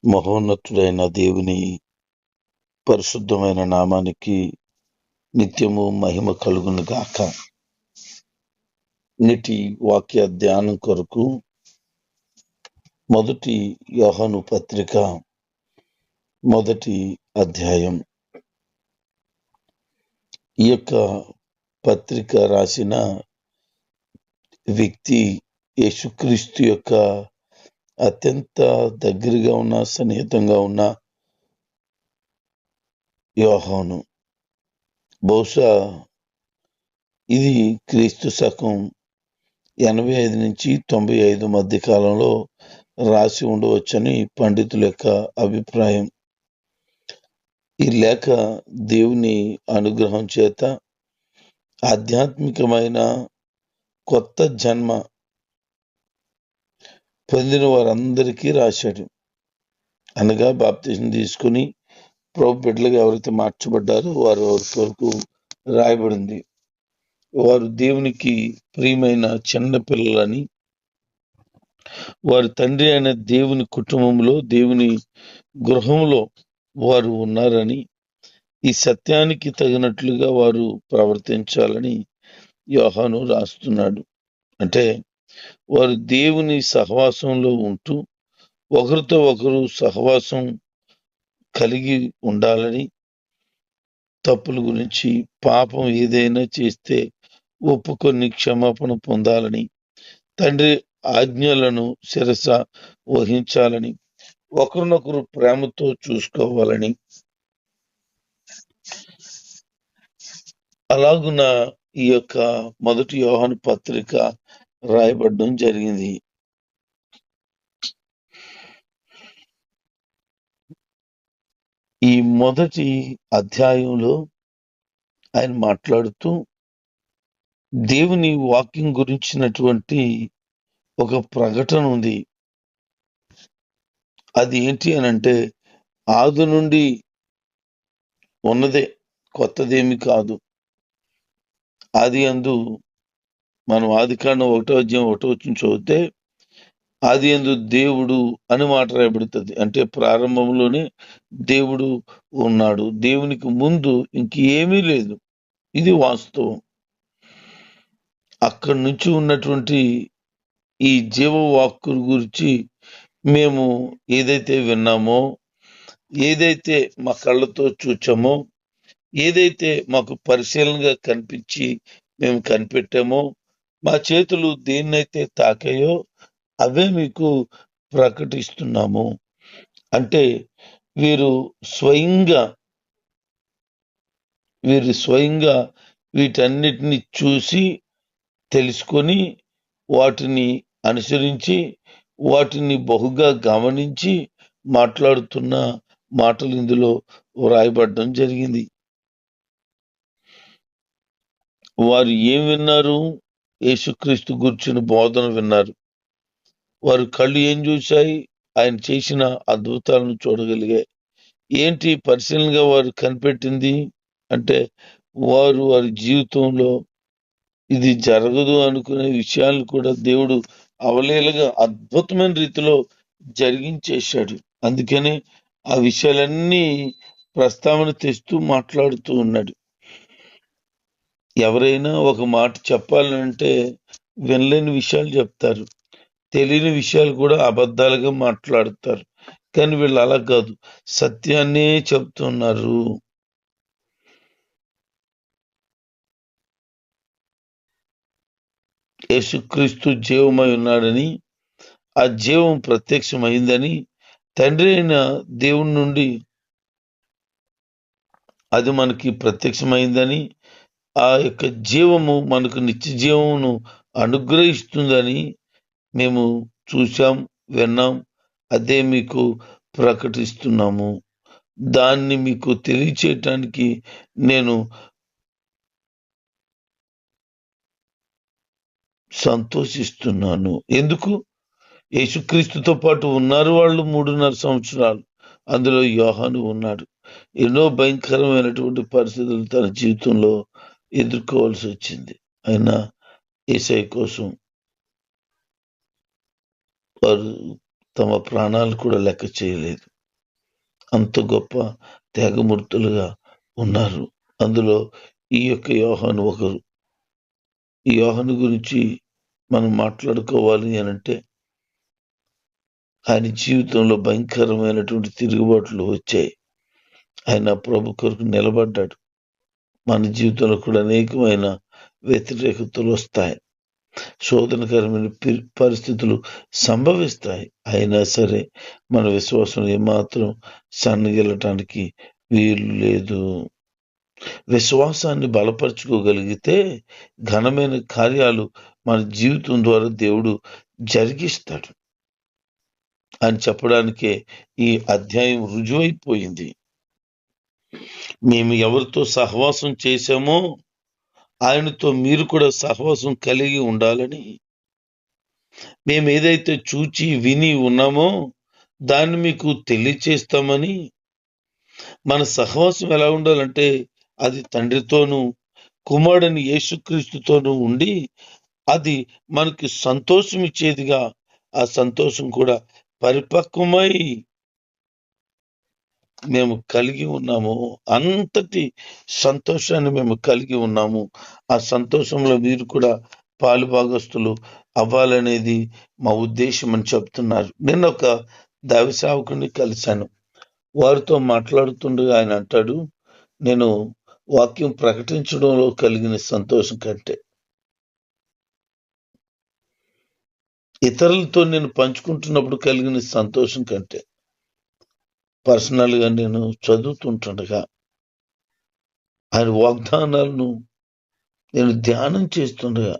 మహోన్నతుడైన దేవుని పరిశుద్ధమైన నామానికి నిత్యము మహిమ కలుగును గాక. నేటి వాక్య ధ్యానం కొరకు మొదటి యోహాను పత్రిక 1వ అధ్యాయం. ఈ యొక్క పత్రిక రాసిన వ్యక్తి యేసుక్రీస్తు యొక్క అత్యంత దగ్గరగా ఉన్న, సన్నిహితంగా ఉన్న యోహాను. బహుశా ఇది క్రీస్తు శకం 85 నుంచి 95 మధ్య కాలంలో రాసి ఉండవచ్చని పండితుల యొక్క అభిప్రాయం. ఈ లేఖ దేవుని అనుగ్రహం చేత ఆధ్యాత్మికమైన కొత్త జన్మ పొందిన వారందరికీ రాశాడు. అనగా బాప్తిజం తీసుకుని ప్రభు బిడ్డలుగా ఎవరైతే మార్చబడ్డారో వారి కొరకు రాయబడింది. వారు దేవునికి ప్రియమైన చిన్న పిల్లలని, వారి తండ్రి అయిన దేవుని కుటుంబంలో, దేవుని గృహంలో వారు ఉన్నారని, ఈ సత్యానికి తగినట్లుగా వారు ప్రవర్తించాలని యోహాను రాస్తున్నాడు. అంటే వారు దేవుని సహవాసంలో ఉంటూ ఒకరితో ఒకరు సహవాసం కలిగి ఉండాలని, తప్పుల గురించి, పాపం ఏదైనా చేస్తే ఒప్పుకొని క్షమాపణ పొందాలని, తండ్రి ఆజ్ఞలను శిరస వహించాలని, ఒకరినొకరు ప్రేమతో చూసుకోవాలని, అలాగున ఈ యొక్క మొదటి యోహాను పత్రిక రాయబడడం జరిగింది. ఈ మొదటి అధ్యాయంలో ఆయన మాట్లాడుతూ దేవుని వాక్యం గురించినటువంటి ఒక ప్రకటన ఉంది. అది ఏంటి అని అంటే, ఆది నుండి ఉన్నదే, కొత్తదేమి కాదు. ఆది యందు మనం ఆదికాండం 1వ అధ్యాయం 1వ వచనం చదివితే ఆది యందు దేవుడు అని మాట రాయబడుతుంది. అంటే ప్రారంభంలోనే దేవుడు ఉన్నాడు, దేవునికి ముందు ఇంకేమీ లేదు. ఇది వాస్తవం. అక్కడి నుంచి ఉన్నటువంటి ఈ జీవవాక్కుల గురించి మేము ఏదైతే విన్నామో, ఏదైతే మా కళ్ళతో చూచామో, ఏదైతే మాకు పరిశీలనగా కనిపించి మేము కనిపెట్టామో, మా చేతులు దేన్నైతే తాకాయో అవే మీకు ప్రకటిస్తున్నాము. అంటే వీరు స్వయంగా వీటన్నిటిని చూసి తెలుసుకొని వాటిని అనుసరించి వాటిని బహుగా గమనించి మాట్లాడుతున్న మాటలు ఇందులో వ్రాయబడడం జరిగింది. వారు ఏం విన్నారు? యేసుక్రీస్తు గురించిన బోధన విన్నారు. వారు కళ్ళు ఏం చూశాయి? ఆయన చేసిన అద్భుతాలను చూడగలిగాయి. ఏంటి పరిశీలనగా వారు కనిపెట్టింది అంటే, వారి జీవితంలో ఇది జరగదు అనుకునే విషయాలను కూడా దేవుడు అవలీలగా అద్భుతమైన రీతిలో జరిగించేశాడు. అందుకనే ఆ విషయాలన్నీ ప్రస్తావన తెస్తూ మాట్లాడుతూ ఉన్నాడు. ఎవరైనా ఒక మాట చెప్పాలంటే వినలేని విషయాలు చెప్తారు, తెలియని విషయాలు కూడా అబద్ధాలుగా మాట్లాడతారు. కానీ వీళ్ళు అలా కాదు, సత్యాన్నే చెప్తున్నారు. యేసుక్రీస్తు జీవమై ఉన్నాడని, ఆ జీవం ప్రత్యక్షమైందని, తండ్రి అయిన దేవుని నుండి అది మనకి ప్రత్యక్షమైందని, ఆ యొక్క జీవము మనకు నిత్య జీవమును అనుగ్రహిస్తుందని మేము చూశాం, విన్నాం. అదే మీకు ప్రకటిస్తున్నాము. దాన్ని మీకు తెలియచేయటానికి నేను సంతోషిస్తున్నాను. ఎందుకు? యేసుక్రీస్తుతో పాటు ఉన్నారు వాళ్ళు 3.5 సంవత్సరాలు. అందులో యోహాను ఉన్నాడు. ఎన్నో భయంకరమైనటువంటి పరిస్థితులు తన జీవితంలో ఎదుర్కోవాల్సి వచ్చింది. అయినా యేసయ్య కోసం వారు తమ ప్రాణాలు కూడా లెక్క చేయలేదు. అంత గొప్ప త్యాగమూర్తులుగా ఉన్నారు. అందులో ఈ యొక్క యోహాను ఒకరు. ఈ యోహాను గురించి మనం మాట్లాడుకోవాలి అనంటే, ఆయన జీవితంలో భయంకరమైనటువంటి తిరుగుబాట్లు వచ్చాయి. ఆయన ప్రభు కొరకు నిలబడ్డాడు. మన జీవితంలో కూడా అనేకమైన వ్యతిరేకతలు వస్తాయి, శోధనకరమైన పరిస్థితులు సంభవిస్తాయి. అయినా సరే మన విశ్వాసం ఏమాత్రం సన్నగిల్లటానికి వీలు లేదు. విశ్వాసాన్ని బలపరుచుకోగలిగితే ఘనమైన కార్యాలు మన జీవితం ద్వారా దేవుడు జరిగిస్తాడు అని చెప్పడానికే ఈ అధ్యాయం రుజువైపోయింది. మేము ఎవరితో సహవాసం చేశామో ఆయనతో మీరు కూడా సహవాసం కలిగి ఉండాలని, మేము ఏదైతే చూచి విని ఉన్నామో దాన్ని మీకు తెలియచేస్తామని. మన సహవాసం ఎలా ఉండాలంటే అది తండ్రితోనూ కుమారుడైన యేసుక్రీస్తుతోనూ ఉండి అది మనకి సంతోషం ఇచ్చేదిగా, ఆ సంతోషం కూడా పరిపక్వమై మేము కలిగి ఉన్నాము. అంతటి సంతోషాన్ని మేము కలిగి ఉన్నాము. ఆ సంతోషంలో మీరు కూడా పాలుభాగస్తులు అవ్వాలనేది మా ఉద్దేశం అని చెప్తున్నారు. నేను ఒక దైవ సేవకుడిని కలిశాను. వారితో మాట్లాడుతుండగా ఆయన అంటాడు, నేను వాక్యం ప్రకటించడంలో కలిగిన సంతోషం కంటే ఇతరులతో నేను పంచుకుంటున్నప్పుడు కలిగిన సంతోషం కంటే పర్సనల్గా నేను చదువుతుంటుండగా ఆయన వాగ్దానాలను నేను ధ్యానం చేస్తుండగా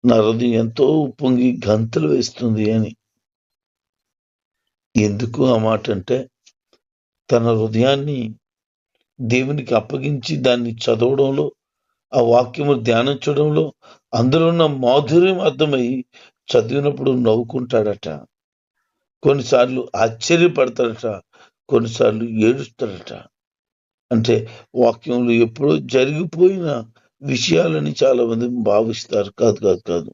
నా హృదయం ఎంతో ఉప్పొంగి గంతులు వేస్తుంది అని. ఎందుకు ఆ మాట అంటే, తన హృదయాన్ని దేవునికి అప్పగించి దాన్ని చదవడంలో, ఆ వాక్యము ధ్యానించడంలో అందులో ఉన్న మాధుర్యం అర్థమై చదివినప్పుడు నవ్వుకుంటాడట, కొన్నిసార్లు ఆశ్చర్యపడతాడట, కొన్నిసార్లు ఏడుస్తాడట. అంటే వాక్యంలో ఎప్పుడో జరిగిపోయిన విషయాలని చాలా మంది భావిస్తారు. కాదు కాదు కాదు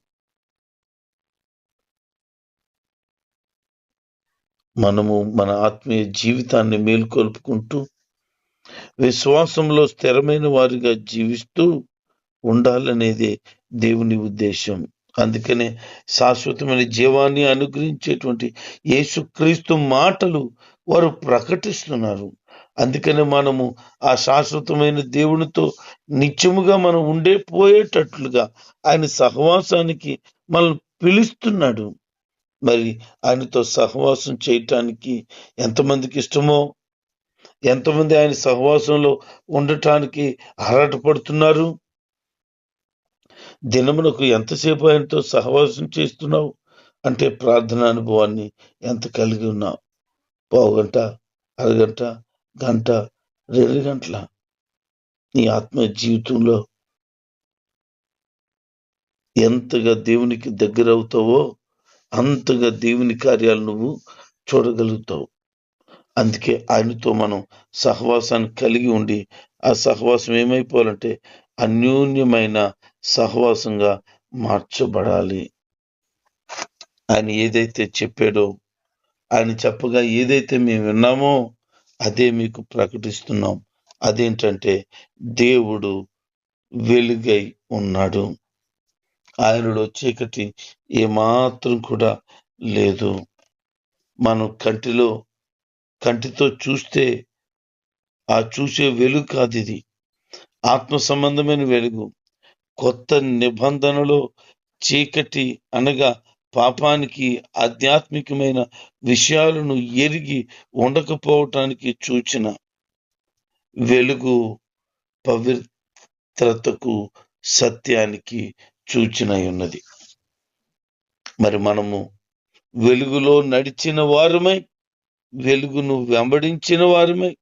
మనము మన ఆత్మీయ జీవితాన్ని మేల్కొల్పుకుంటూ విశ్వాసంలో స్థిరమైన వారిగా జీవిస్తూ ఉండాలనేదే దేవుని ఉద్దేశం. అందుకనే శాశ్వతమైన జీవాన్ని అనుగ్రహించేటువంటి యేసుక్రీస్తు మాటలు వారు ప్రకటిస్తున్నారు. అందుకనే మనము ఆ శాశ్వతమైన దేవునితో నిత్యముగా మనం పోయేటట్లుగా ఆయన సహవాసానికి మనం పిలుస్తున్నాడు. మరి ఆయనతో సహవాసం చేయటానికి ఎంతమందికి ఇష్టమో, ఎంతమంది ఆయన సహవాసంలో ఉండటానికి ఆరాటపడుతున్నారు. దినమునకు ఎంతసేపు ఆయనతో సహవాసం చేస్తున్నావు అంటే ప్రార్థన అనుభవాన్ని ఎంత కలిగి ఉన్నావు? పావుగంట, అరగంట, గంట, 2 గంటల? నీ ఆత్మ జీవితంలో ఎంతగా దేవునికి దగ్గర అవుతావో అంతగా దేవుని కార్యాలు నువ్వు చూడగలుగుతావు. అందుకే ఆయనతో మనం సహవాసాన్ని కలిగి ఉండి ఆ సహవాసం ఏమైపోవాలంటే అన్యోన్యమైన సహవాసంగా మార్చబడాలి. ఆయన ఏదైతే చెప్పాడో, ఆయన చెప్పగా ఏదైతే మేము విన్నామో అదే మీకు ప్రకటిస్తున్నాం. అదేంటంటే దేవుడు వెలుగై ఉన్నాడు, ఆయనలో చీకటి ఏమాత్రం కూడా లేదు. మనం కంటితో చూస్తే ఆ చూసే వెలుగు కాదు, ఇది ఆత్మ సంబంధమైన వెలుగు. కొత్త నిబంధనలో చీకటి అనగా పాపానికి, ఆధ్యాత్మికమైన విషయాలను ఎరిగి ఉండకపోవటానికి చూచిన వెలుగు, పవిత్రతకు, సత్యానికి సూచనై ఉన్నది. మరి మనము వెలుగులో నడిచిన వారమై, వెలుగును వెంబడించిన వారమై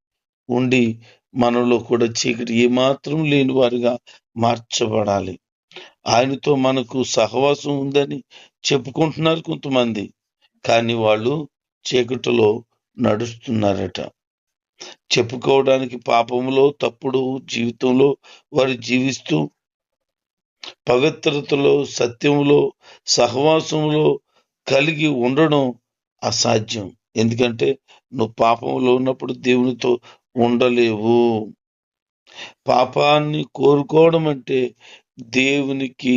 ఉండి మనలో కూడా చీకటి ఏమాత్రం లేని వారిగా మార్చబడాలి. ఆయనతో మనకు సహవాసం ఉందని చెప్పుకుంటున్నారు కొంతమంది, కానీ వాళ్ళు చీకటిలో నడుస్తున్నారట. చెప్పుకోవడానికి పాపంలో, తప్పుడు జీవితంలో వారు జీవిస్తూ పవిత్రతలో, సత్యంలో, సహవాసంలో కలిగి ఉండడం అసాధ్యం. ఎందుకంటే నువ్వు పాపంలో ఉన్నప్పుడు దేవునితో ఉండలేవు. పాపాన్ని కోరుకోవడం అంటే దేవునికి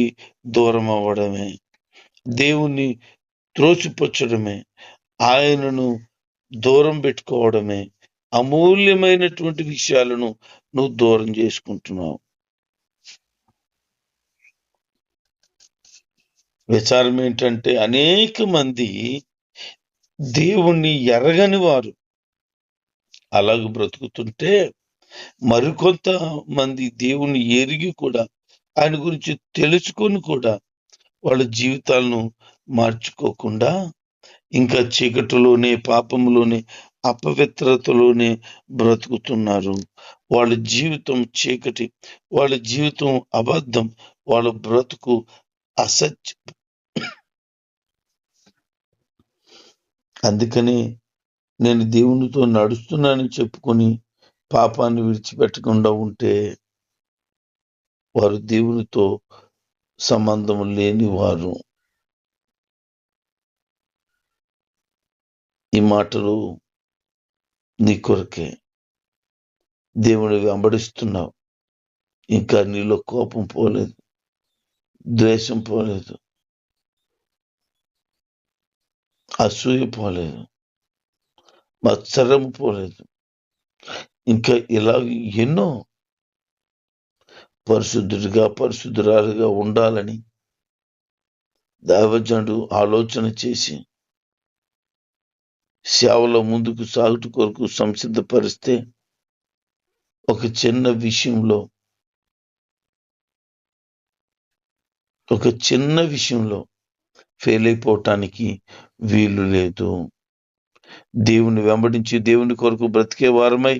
దూరం అవ్వడమే, దేవుణ్ణి త్రోసిపుచ్చడమే, ఆయనను దూరం పెట్టుకోవడమే. అమూల్యమైనటువంటి విషయాలను నువ్వు దూరం చేసుకుంటున్నావు. విచారం ఏంటంటే అనేక మంది దేవుణ్ణి ఎరగని వారు అలాగ బ్రతుకుతుంటే, మరికొంత మంది దేవుణ్ణి ఎరిగి కూడా ఆయన గురించి తెలుసుకొని కూడా వాళ్ళ జీవితాలను మార్చుకోకుండా ఇంకా చీకటిలోనే, పాపంలోనే, అపవిత్రతలోనే బ్రతుకుతున్నారు. వాళ్ళ జీవితం చీకటి, వాళ్ళ జీవితం అబద్ధం, వాళ్ళ బ్రతుకు అసత్యం. అందుకని నేను దేవునితో నడుస్తున్నానని చెప్పుకొని పాపాన్ని విడిచిపెట్టకుండా ఉంటే వారు దేవునితో సంబంధం లేని వారు. ఈ మాటలు నీ కొరకే. దేవుని వెంబడిస్తున్నావు, ఇంకా నీలో కోపం పోలేదు, ద్వేషం పోలేదు, అసూయ పోలేదు, మత్సరం పోలేదు, ఇంకా ఇలా ఎన్నో పరిశుద్ధుడిగా పరిశుద్ధురాలుగా ఉండాలని దైవజనుడు ఆలోచన చేసి సేవలో ముందుకు సాగుట కొరకు సంసిద్ధపరిస్తే ఒక చిన్న విషయంలో ఫెయిల్ అయిపోవటానికి వీలు లేదు. దేవుని వెంబడించి దేవుని కొరకు బ్రతికే వారమై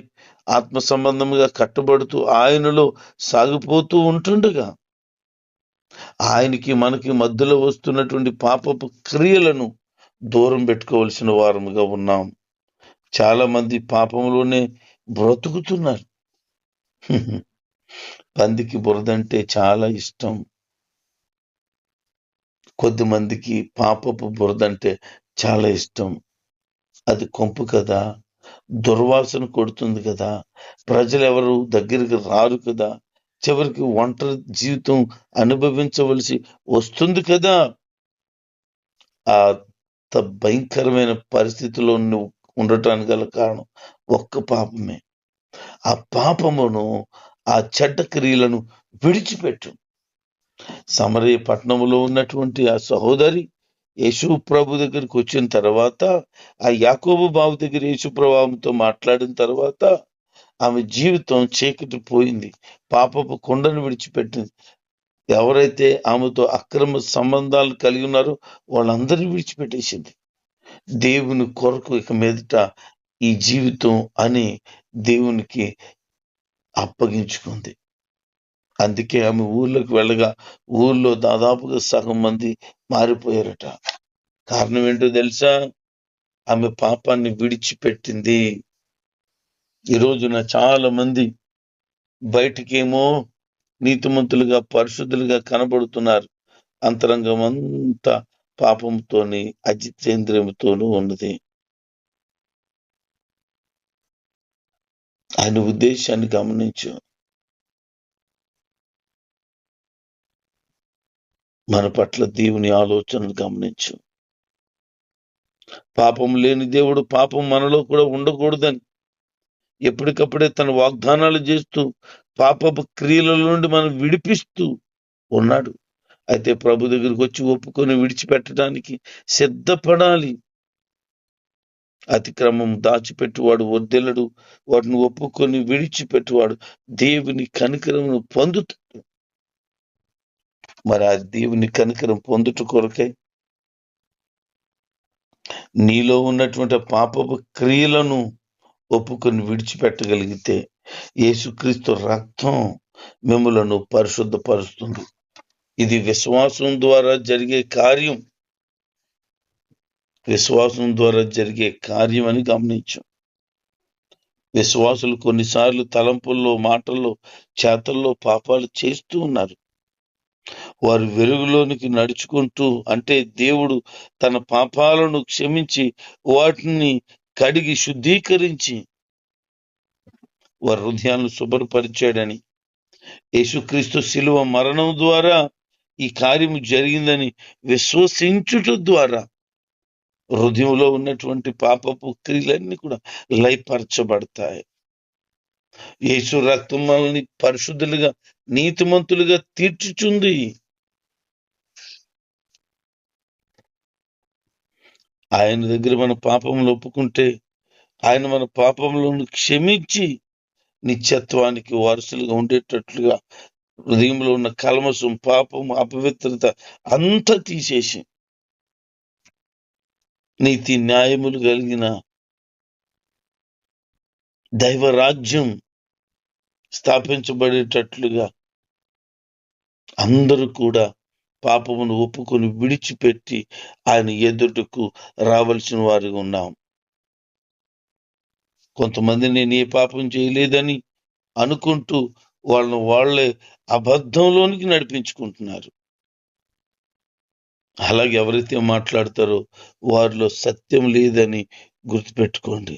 ఆత్మ సంబంధముగా కట్టబడుతూ ఆయనలో సాగిపోతూ ఉంటుండగా ఆయనకి మనకి మధ్యలో వస్తున్నటువంటి పాపపు క్రియలను దూరం పెట్టుకోవలసిన వారముగా ఉన్నాం. చాలా మంది పాపంలోనే బ్రతుకుతున్నారు. పందికి బురదంటే చాలా ఇష్టం. కొద్దిమందికి పాపపు బురదంటే చాలా ఇష్టం. అది కొంపు కదా, దుర్వాసన కొడుతుంది కదా, ప్రజలు ఎవరు దగ్గరికి రారు కదా, చివరికి ఒంటరి జీవితం అనుభవించవలసి వస్తుంది కదా. ఆ భయంకరమైన పరిస్థితిలో నువ్వు ఉండటానికి గల కారణం ఒక్క పాపమే. ఆ పాపమును, ఆ చెడ్డ క్రియలను విడిచిపెట్టు. సమరయ పట్టణంలో ఉన్నటువంటి ఆ సహోదరి యేసు ప్రభు దగ్గరికి వచ్చిన తర్వాత, ఆ యాకోబు బాబు దగ్గర యేసు ప్రభుతో మాట్లాడిన తర్వాత ఆమె జీవితం చీకటి పోయింది. పాపపు కొండను విడిచిపెట్టింది. ఎవరైతే ఆమెతో అక్రమ సంబంధాలు కలిగి ఉన్నారో వాళ్ళందరినీ విడిచిపెట్టేసింది. దేవుని కొరకు ఇక మీదట ఈ జీవితం అని దేవునికి అప్పగించుకుంది. అందుకే ఆమె ఊర్లోకి వెళ్ళగా ఊర్లో దాదాపుగా సగం మంది మారిపోయారట. కారణం ఏంటో తెలుసా? ఆమె పాపాన్ని విడిచిపెట్టింది. ఈ రోజున చాలా మంది బయటికేమో నీతిమంతులుగా పరిశుద్ధులుగా కనబడుతున్నారు, అంతరంగం అంతా పాపంతోని అజితేంద్రియముతోనూ ఉన్నది. ఆయన ఉద్దేశాన్ని గమనించు. మన పట్ల దేవుని ఆలోచనలు గమనించు. పాపం లేని దేవుడు పాపం మనలో కూడా ఉండకూడదని ఎప్పటికప్పుడే తన వాగ్దానాలు చేస్తూ పాపపు క్రియల నుండి మనం విడిపిస్తూ ఉన్నాడు. అయితే ప్రభు దగ్గరికి వచ్చి ఒప్పుకొని విడిచిపెట్టడానికి సిద్ధపడాలి. అతిక్రమం దాచిపెట్టువాడు వర్ధిల్లడు, వాటిని ఒప్పుకొని విడిచిపెట్టువాడు దేవుని కనికరమును పొందుతాడు. మరి ఆ దేవుని కనికరం పొందుట కొరకై నీలో ఉన్నటువంటి పాపపు క్రియలను ఒప్పుకొని విడిచిపెట్టగలిగితే యేసుక్రీస్తు రక్తం మిమ్ములను పరిశుద్ధపరుస్తుంది. ఇది విశ్వాసం ద్వారా జరిగే కార్యం. విశ్వాసం ద్వారా జరిగే కార్యం అని గమనించు. విశ్వాసులు కొన్నిసార్లు తలంపుల్లో, మాటల్లో, చేతల్లో పాపాలు చేస్తూ ఉన్నారు. వారు వెలుగులోనికి నడుచుకుంటూ, అంటే దేవుడు తన పాపాలను క్షమించి వాటిని కడిగి శుద్ధీకరించి వారి హృదయాలను శుభ్రపరిచాడని, యేసుక్రీస్తు శిలువ మరణం ద్వారా ఈ కార్యము జరిగిందని విశ్వసించుట ద్వారా హృదయంలో ఉన్నటువంటి పాపపు క్రియలన్నీ కూడా లయపరచబడతాయి. యేసు రక్తం మనల్ని పరిశుద్ధులుగా, నీతిమంతులుగా తీర్చుచుంది. ఆయన దగ్గర మన పాపములు ఒప్పుకుంటే ఆయన మన పాపములను క్షమించి నిత్యత్వానికి వారసులుగా ఉండేటట్లుగా హృదయంలో ఉన్న కల్మషం, పాపం, అపవిత్రత అంతా తీసేసి నీతి న్యాయములు కలిగిన దైవరాజ్యం స్థాపించబడేటట్లుగా అందరూ కూడా పాపమును ఒప్పుకొని విడిచిపెట్టి ఆయన ఎదుటకు రావాల్సిన వారిగా ఉన్నాం. కొంతమంది నేను ఏ పాపం చేయలేదని అనుకుంటూ వాళ్ళే అబద్ధంలోనికి నడిపించుకుంటున్నారు. అలాగే ఎవరైతే మాట్లాడతారో వారిలో సత్యం లేదని గుర్తుపెట్టుకోండి.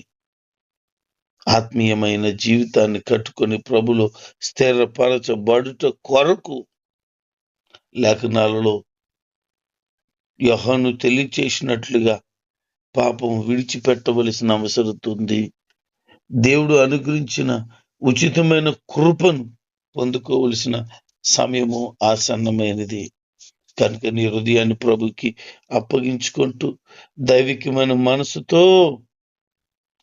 ఆత్మీయమైన జీవితాన్ని కట్టుకొని ప్రభులో స్థిరపరచబడుట కొరకు లేఖనాలలో యోహాను తెలియచేసినట్లుగా పాపం విడిచిపెట్టవలసిన అవసరం ఉంది. దేవుడు అనుగ్రహించిన ఉచితమైన కృపను పొందుకోవలసిన సమయము ఆసన్నమైనది. కనుక నీ హృదయాన్ని ప్రభుకి అప్పగించుకుంటూ దైవికమైన మనసుతో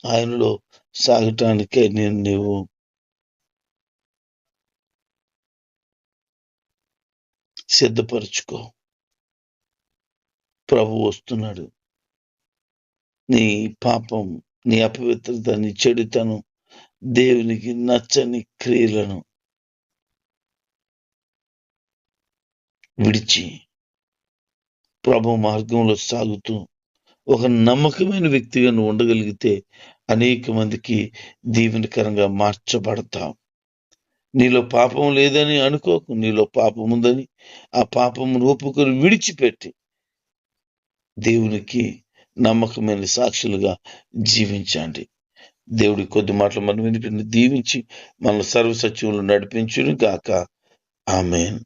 ఆయనలో సాగటానికై నీవు సిద్ధపరచుకో. ప్రభు వస్తున్నాడు. నీ పాపం, నీ అపవిత్రత, నీ చెడుతనం, దేవునికి నచ్చని క్రియలను విడిచి ప్రభు మార్గంలో సాగుతూ ఒక నమ్మకమైన వ్యక్తిగా నువ్వు ఉండగలిగితే అనేక మందికి దీవెనకరంగా మార్చబడతావు. నీలో పాపం లేదని అనుకోకు. నీలో పాపం ఉందని ఆ పాపమును ఒప్పుకొని విడిచిపెట్టి దేవునికి నమ్మకమైన సాక్షులుగా జీవించండి. దేవుడి కొద్ది మాటలు మనం వినిపించి దీవించి మన సర్వసత్యంలో నడిపించును గాక. ఆమేన్.